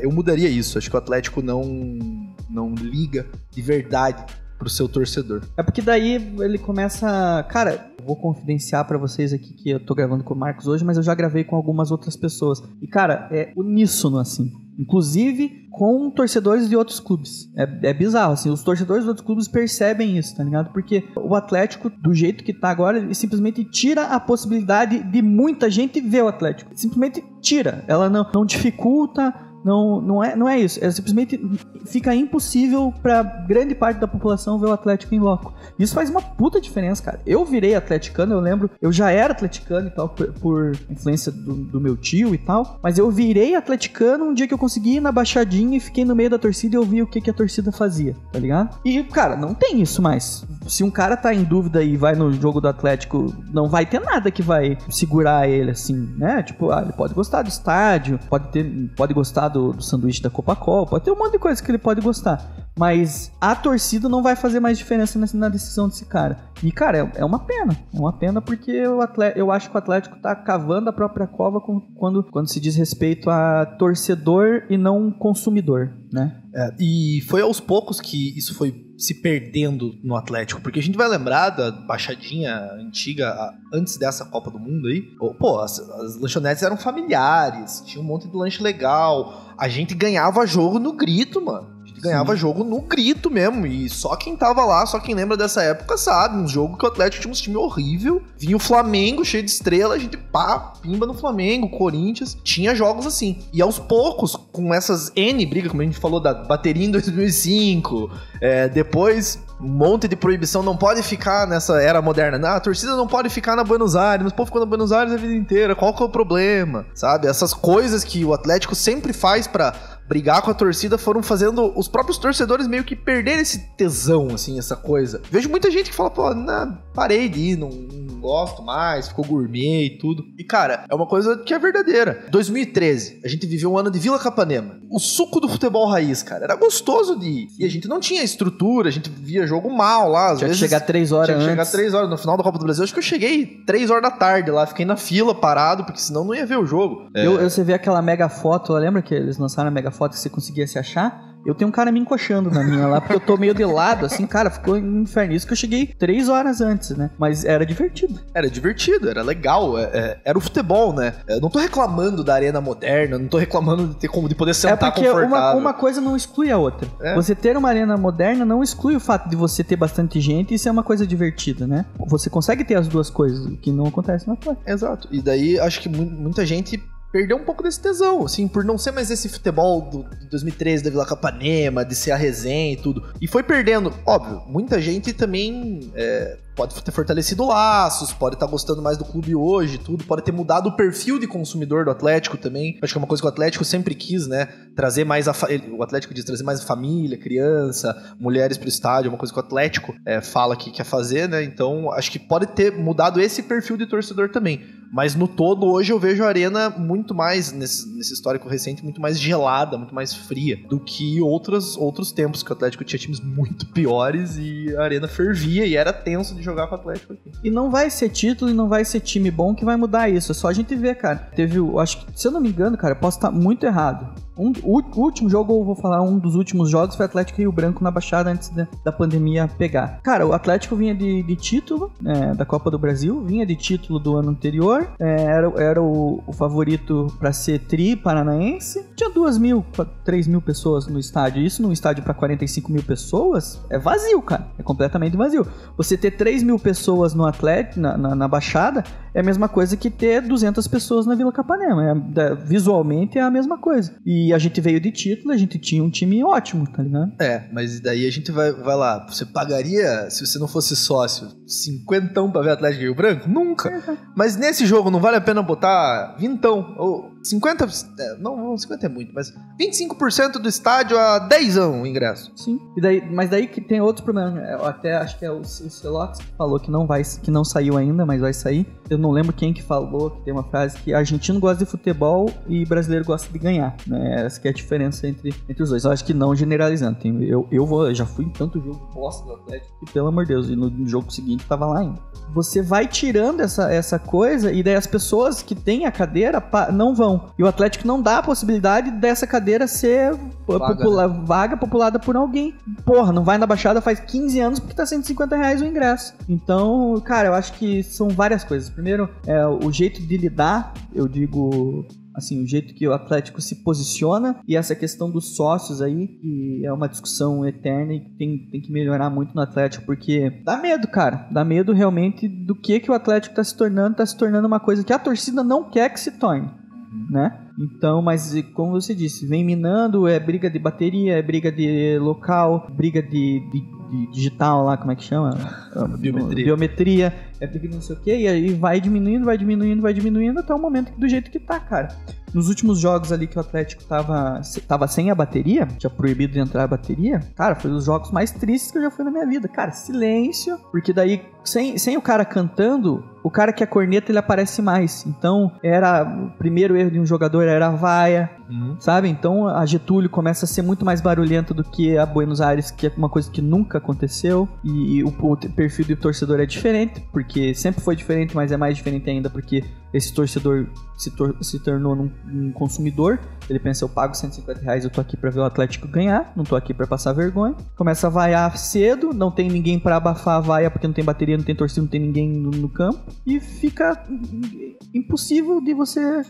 eu mudaria isso. Acho que o Atlético não liga de verdade pro seu torcedor. É porque daí ele começa... Cara, eu vou confidenciar pra vocês aqui que eu tô gravando com o Marcos hoje, mas eu já gravei com algumas outras pessoas. E, cara, é uníssono, assim. Inclusive com torcedores de outros clubes. É bizarro, assim. Os torcedores de outros clubes percebem isso, tá ligado? Porque o Atlético, do jeito que tá agora, ele simplesmente tira a possibilidade de muita gente ver o Atlético. Simplesmente tira. Ela não dificulta... Não é isso. Simplesmente fica impossível pra grande parte da população ver o Atlético em loco. Isso faz uma puta diferença, cara. Eu virei atleticano, eu lembro, eu já era atleticano e tal, por influência do meu tio e tal, mas eu virei atleticano um dia que eu consegui ir na Baixadinha e fiquei no meio da torcida e eu vi o que a torcida fazia, tá ligado? E, cara, não tem isso mais. Se um cara tá em dúvida e vai no jogo do Atlético, não vai ter nada que vai segurar ele, assim, né? Tipo, ele pode gostar do estádio, pode gostar do sanduíche da Coca-Cola, pode ter um monte de coisa que ele pode gostar, mas a torcida não vai fazer mais diferença na decisão desse cara. E, cara, é uma pena porque eu acho que o Atlético tá cavando a própria cova quando se diz respeito a torcedor e não consumidor, né? E foi aos poucos que isso foi se perdendo no Atlético, porque a gente vai lembrar da Baixadinha antiga, antes dessa Copa do Mundo aí, pô, as lanchonetes eram familiares, tinha um monte de lanche legal, a gente ganhava jogo no grito, mano. Ganhava jogo no grito mesmo, e só quem tava lá, só quem lembra dessa época sabe, um jogo que o Atlético tinha um time horrível, vinha o Flamengo cheio de estrela, a gente pimba no Flamengo, Corinthians, tinha jogos assim, e aos poucos, com essas brigas, como a gente falou da bateria em 2005, depois um monte de proibição, não pode ficar nessa era moderna, a torcida não pode ficar na Buenos Aires, mas o povo ficou na Buenos Aires a vida inteira, qual que é o problema, sabe, essas coisas que o Atlético sempre faz pra brigar com a torcida, foram fazendo os próprios torcedores meio que perderem esse tesão, assim, essa coisa. Vejo muita gente que fala, pô, parei de ir, não gosto mais, ficou gourmet e tudo. E, cara, é uma coisa que é verdadeira. 2013, a gente viveu um ano de Vila Capanema. O suco do futebol raiz, cara, era gostoso de ir. E a gente não tinha estrutura, a gente via jogo mal lá. Tinha que chegar 3 horas antes. Tinha que chegar 3 horas. No final da Copa do Brasil, acho que eu cheguei 3 horas da tarde lá, fiquei na fila parado, porque senão não ia ver o jogo. Você vê aquela mega foto, lembra que eles lançaram a mega foto que você conseguia se achar? Eu tenho um cara me encoxando na minha lá, porque eu tô meio de lado, assim, cara, ficou um inferno. Isso que eu cheguei 3 horas antes, né? Mas era divertido. Era divertido, era legal, era o futebol, né? Eu não tô reclamando da arena moderna, não tô reclamando de poder sentar confortável. É porque uma coisa não exclui a outra. Você ter uma arena moderna não exclui o fato de você ter bastante gente e ser uma coisa divertida, né? Você consegue ter as duas coisas, o que não acontece na Atlético. Exato. E daí, acho que muita gente perdeu um pouco desse tesão, assim, por não ser mais esse futebol do 2013 da Vila Capanema, de ser a resenha e tudo. E foi perdendo. Óbvio, muita gente também pode ter fortalecido laços, pode estar gostando mais do clube hoje, tudo, pode ter mudado o perfil de consumidor do Atlético também. Acho que é uma coisa que o Atlético sempre quis, né? Trazer mais o Atlético diz trazer mais a família, criança, mulheres pro estádio, é uma coisa que o Atlético fala que quer fazer, né? Então, acho que pode ter mudado esse perfil de torcedor também. Mas no todo, hoje eu vejo a Arena muito mais, nesse histórico recente, muito mais gelada, muito mais fria do que outros tempos, que o Atlético tinha times muito piores e a Arena fervia e era tenso de jogar com o Atlético aqui. E não vai ser título e não vai ser time bom que vai mudar isso, é só a gente ver, cara. Acho que, se eu não me engano, cara, eu posso estar muito errado. O último jogo, eu vou falar, um dos últimos jogos foi Atlético e Rio Branco na Baixada antes da pandemia pegar. Cara, o Atlético vinha de título da Copa do Brasil, vinha de título do ano anterior, era o favorito pra ser paranaense. Tinha 2.000, 3.000 pessoas no estádio. Isso num estádio pra 45 mil pessoas é vazio, cara. É completamente vazio. Você ter 3.000 pessoas no Atlético, na Baixada, é a mesma coisa que ter 200 pessoas na Vila Capanema. Visualmente é a mesma coisa. E a gente veio de título, a gente tinha um time ótimo, tá ligado? Mas daí a gente vai lá. Você pagaria, se você não fosse sócio, 50 pra ver Atlético e Rio Branco? Nunca. Mas nesse jogo não vale a pena botar 20 ou 50, não, 50 é muito, mas 25% do estádio a 10 o ingresso. Sim. Mas daí que tem outros problemas. Eu até acho que é o Celox que falou que não saiu ainda, mas vai sair. Eu não lembro quem que falou, que tem uma frase que argentino gosta de futebol e brasileiro gosta de ganhar, né? Essa que é a diferença entre os dois. Eu acho que não generalizando. Eu já fui em tanto jogo bosta do Atlético que, pelo amor de Deus, e no jogo seguinte tava lá ainda. Você vai tirando essa coisa e daí as pessoas que têm a cadeira não vão. E o Atlético não dá a possibilidade dessa cadeira ser vaga populada por alguém. Porra, não vai na Baixada faz 15 anos porque tá R$150 o ingresso. Então, cara, eu acho que são várias coisas. Primeiro, o jeito de lidar, eu digo... assim, o jeito que o Atlético se posiciona e essa questão dos sócios aí, que é uma discussão eterna e que tem que melhorar muito no Atlético, porque dá medo, cara. Dá medo realmente do que o Atlético tá se tornando uma coisa que a torcida não quer que se torne, né? Então, mas como você disse, vem minando, é briga de bateria, é briga de local, briga de digital lá, como é que chama? Biometria, é briga de não sei o que, e aí vai diminuindo até o momento do jeito que tá, cara. Nos últimos jogos ali que o Atlético tava sem a bateria, tinha proibido de entrar a bateria, cara, foi um dos jogos mais tristes que eu já fui na minha vida. Cara, silêncio, porque daí, sem o cara cantando, o cara que é corneta, ele aparece mais. Então, o primeiro erro de um jogador era a vaia, sabe? Então, a Getúlio começa a ser muito mais barulhenta do que a Buenos Aires, que é uma coisa que nunca aconteceu. E o perfil do torcedor é diferente, porque sempre foi diferente, mas é mais diferente ainda porque esse torcedor se tornou um consumidor. Ele pensa, eu pago R$150, eu tô aqui pra ver o Atlético ganhar, não tô aqui pra passar vergonha. Começa a vaiar cedo, não tem ninguém pra abafar a vaia, porque não tem bateria, não tem torcida, não tem ninguém no campo. E fica impossível de você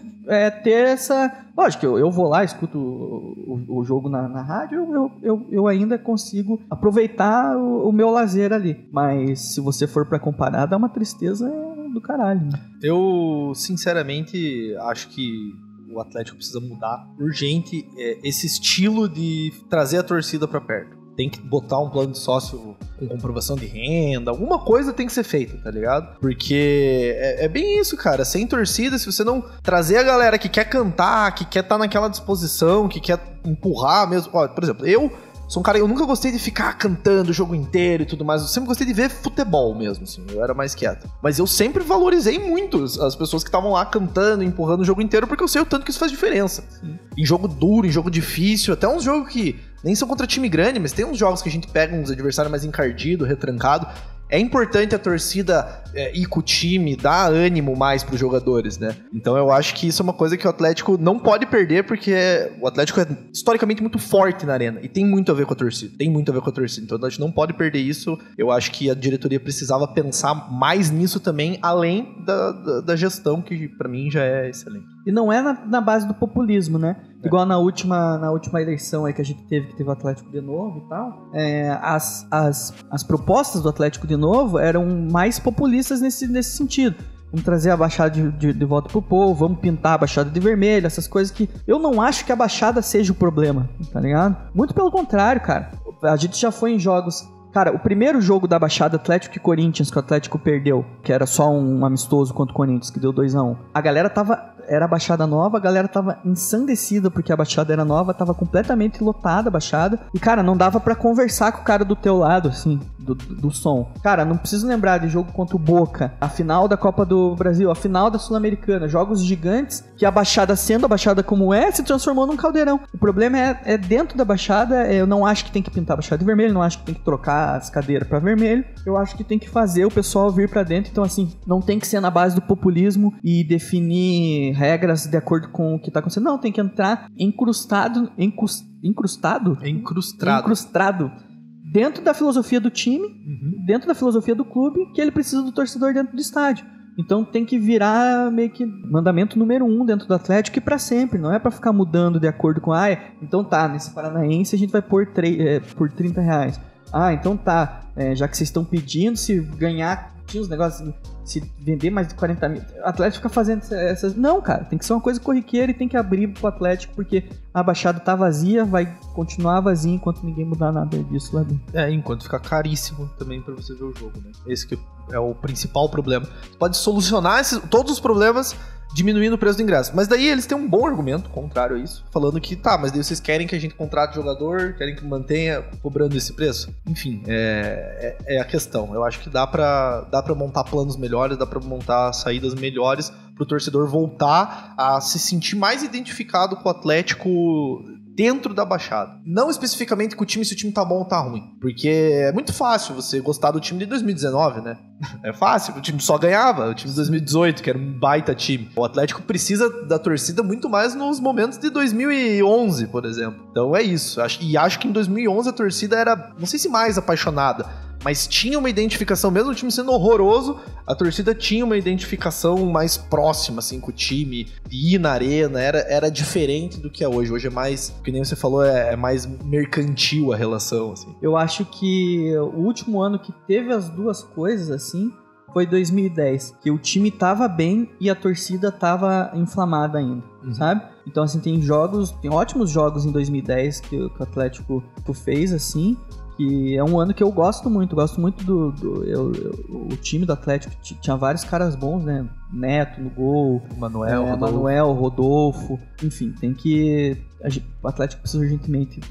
ter essa... Lógico, eu vou lá, escuto o jogo na rádio, eu ainda consigo aproveitar o meu lazer ali. Mas se você for pra comparar, dá uma tristeza do caralho. Né? Eu, sinceramente, acho que o Atlético precisa mudar urgente esse estilo de trazer a torcida pra perto. Tem que botar um plano de sócio com comprovação de renda, alguma coisa tem que ser feita, tá ligado? Porque é bem isso, cara. Sem torcida, se você não trazer a galera que quer cantar, que quer estar naquela disposição, que quer empurrar mesmo... Ó, por exemplo, eu sou um cara, eu nunca gostei de ficar cantando o jogo inteiro e tudo mais. Eu sempre gostei de ver futebol mesmo, assim. Eu era mais quieto. Mas eu sempre valorizei muito as pessoas que estavam lá cantando, empurrando o jogo inteiro, porque eu sei o tanto que isso faz diferença. Sim. Em jogo duro, em jogo difícil, até uns jogos que nem são contra time grande, mas tem uns jogos que a gente pega uns adversários mais encardido, retrancado. É importante a torcida ir com o time, dar ânimo mais pros jogadores, né? Então eu acho que isso é uma coisa que o Atlético não pode perder, porque o Atlético é historicamente muito forte na arena. E tem muito a ver com a torcida. Então a gente não pode perder isso. Eu acho que a diretoria precisava pensar mais nisso também, além da gestão, que pra mim já é excelente. E não é na base do populismo, né? Igual na última eleição aí que a gente teve o Atlético de novo e tal, as propostas do Atlético de novo eram mais populistas nesse sentido. vamos trazer a Baixada de volta pro povo, vamos pintar a Baixada de vermelho, essas coisas que eu não acho que a Baixada seja o problema, tá ligado? Muito pelo contrário, cara. A gente já foi em jogos... Cara, o primeiro jogo da Baixada, Atlético e Corinthians, que o Atlético perdeu, que era só um amistoso contra o Corinthians, que deu 2-1. A galera era a Baixada nova, a galera tava ensandecida porque a Baixada era nova, tava completamente lotada a Baixada. E, cara, não dava pra conversar com o cara do teu lado, assim, do som. Cara, não preciso lembrar de jogo contra o Boca, a final da Copa do Brasil, a final da Sul-Americana, jogos gigantes que a Baixada, sendo a Baixada como é, se transformou num caldeirão. O problema é dentro da Baixada, eu não acho que tem que pintar a Baixada de vermelho, não acho que tem que trocar as cadeiras pra vermelho, eu acho que tem que fazer o pessoal vir pra dentro. Então, assim, não tem que ser na base do populismo e definir regras de acordo com o que tá acontecendo. Não, tem que entrar incrustado dentro da filosofia do time, dentro da filosofia do clube, que ele precisa do torcedor dentro do estádio. Então tem que virar meio que mandamento número 1 dentro do Atlético e pra sempre. Não é pra ficar mudando de acordo com... então tá, nesse Paranaense a gente vai pôr por R$30. Então tá, já que vocês estão pedindo, se ganhar, tinha uns negócios, se vender mais de 40 mil, o Atlético fica fazendo essas... Não, cara, tem que ser uma coisa corriqueira e tem que abrir pro Atlético, porque a Baixada tá vazia, vai continuar vazia enquanto ninguém mudar nada disso lá dentro. Enquanto ficar caríssimo também pra você ver o jogo, né? Esse que é o principal problema. Você pode solucionar todos os problemas diminuindo o preço do ingresso. Mas daí eles têm um bom argumento, contrário a isso, falando que mas daí vocês querem que a gente contrate jogador, querem que mantenha cobrando esse preço? Enfim, é a questão. Eu acho que dá pra montar planos melhores, dá pra montar saídas melhores pro torcedor voltar a se sentir mais identificado com o Atlético dentro da Baixada. Não especificamente com o time, se o time tá bom ou tá ruim. Porque é muito fácil você gostar do time de 2019, né? É fácil, o time só ganhava. O time de 2018, que era um baita time. O Atlético precisa da torcida muito mais nos momentos de 2011, por exemplo. Então é isso. E acho que em 2011 a torcida era, não sei se mais apaixonada, mas tinha uma identificação, mesmo o time sendo horroroso, a torcida tinha uma identificação mais próxima, assim, com o time, ir na arena, era diferente do que é hoje. Hoje é mais, que nem você falou, é mais mercantil a relação, assim. Eu acho que o último ano que teve as duas coisas, assim, foi 2010, que o time tava bem e a torcida tava inflamada ainda, sabe? Então, assim, tem ótimos jogos em 2010 que o Atlético fez, assim, que é um ano que eu gosto muito o time do Atlético tinha vários caras bons, né? Neto no gol, Manuel, Rodolfo, enfim, o Atlético precisa urgentemente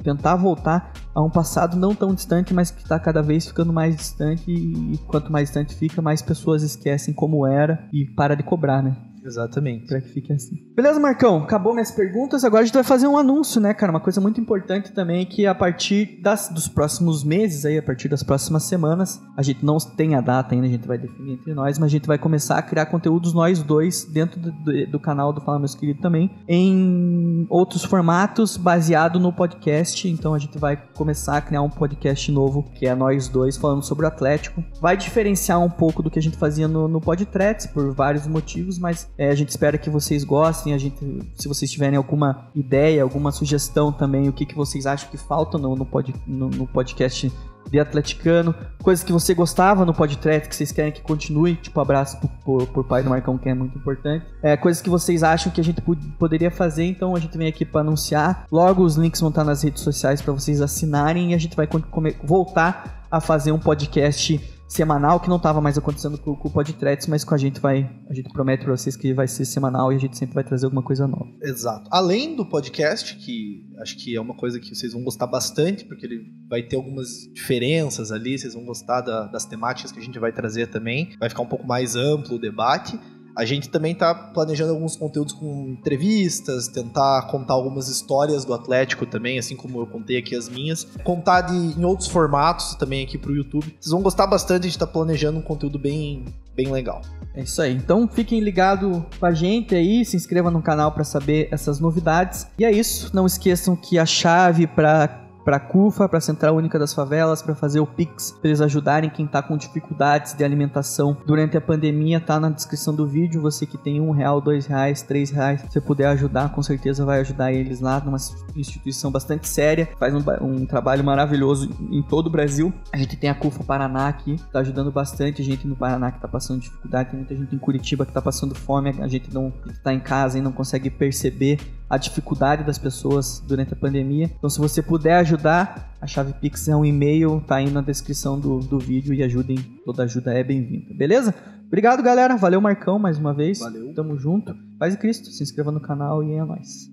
tentar voltar a um passado não tão distante, mas que está cada vez ficando mais distante, e quanto mais distante fica, mais pessoas esquecem como era e para de cobrar, né? Exatamente. Pra que fique assim. Beleza, Marcão? Acabou minhas perguntas. Agora a gente vai fazer um anúncio, né, cara? Uma coisa muito importante também, que a partir dos próximos meses, aí, a partir das próximas semanas, a gente não tem a data ainda, a gente vai definir entre nós, mas a gente vai começar a criar conteúdos nós dois dentro do canal do Fala Meus Queridos também, em outros formatos, baseado no podcast. Então a gente vai começar a criar um podcast novo, que é nós dois falando sobre o Atlético. Vai diferenciar um pouco do que a gente fazia no Podtrets, por vários motivos, mas a gente espera que vocês gostem. Se vocês tiverem alguma ideia, alguma sugestão também, o que vocês acham que falta no podcast de atleticano, coisas que você gostava no Podtrets que vocês querem que continue, tipo abraço por pai do Marcão, que é muito importante, coisas que vocês acham que a gente poderia fazer. Então a gente vem aqui para anunciar. Logo os links vão estar nas redes sociais para vocês assinarem, e a gente vai voltar a fazer um podcast semanal, que não estava mais acontecendo com o Podtrets, mas com a gente promete para vocês que vai ser semanal, e a gente sempre vai trazer alguma coisa nova. Exato. Além do podcast, que acho que é uma coisa que vocês vão gostar bastante, porque ele vai ter algumas diferenças ali, vocês vão gostar das temáticas que a gente vai trazer também, vai ficar um pouco mais amplo o debate. A gente também está planejando alguns conteúdos com entrevistas, tentar contar algumas histórias do Atlético também, assim como eu contei aqui as minhas. Contar em outros formatos também aqui pro YouTube. Vocês vão gostar bastante, a gente está planejando um conteúdo bem legal. É isso aí. Então fiquem ligados com a gente aí, se inscreva no canal para saber essas novidades. E é isso. Não esqueçam que a chave para para a CUFA, para a Central Única das Favelas, para fazer o Pix, para eles ajudarem quem está com dificuldades de alimentação durante a pandemia. Tá na descrição do vídeo. Você que tem R$1, R$2, R$3, se você puder ajudar, com certeza vai ajudar eles lá, numa instituição bastante séria, faz um trabalho maravilhoso em todo o Brasil. A gente tem a CUFA Paraná aqui, tá ajudando bastante gente no Paraná que tá passando dificuldade, tem muita gente em Curitiba que tá passando fome, a gente não tá em casa e não consegue perceber a dificuldade das pessoas durante a pandemia. Então, se você puder ajudar, a chave Pix é um e-mail, tá aí na descrição do vídeo, e ajudem, toda ajuda é bem-vinda, beleza? Obrigado, galera, valeu Marcão mais uma vez. Valeu. Tamo junto. Paz e Cristo, se inscreva no canal e é nóis.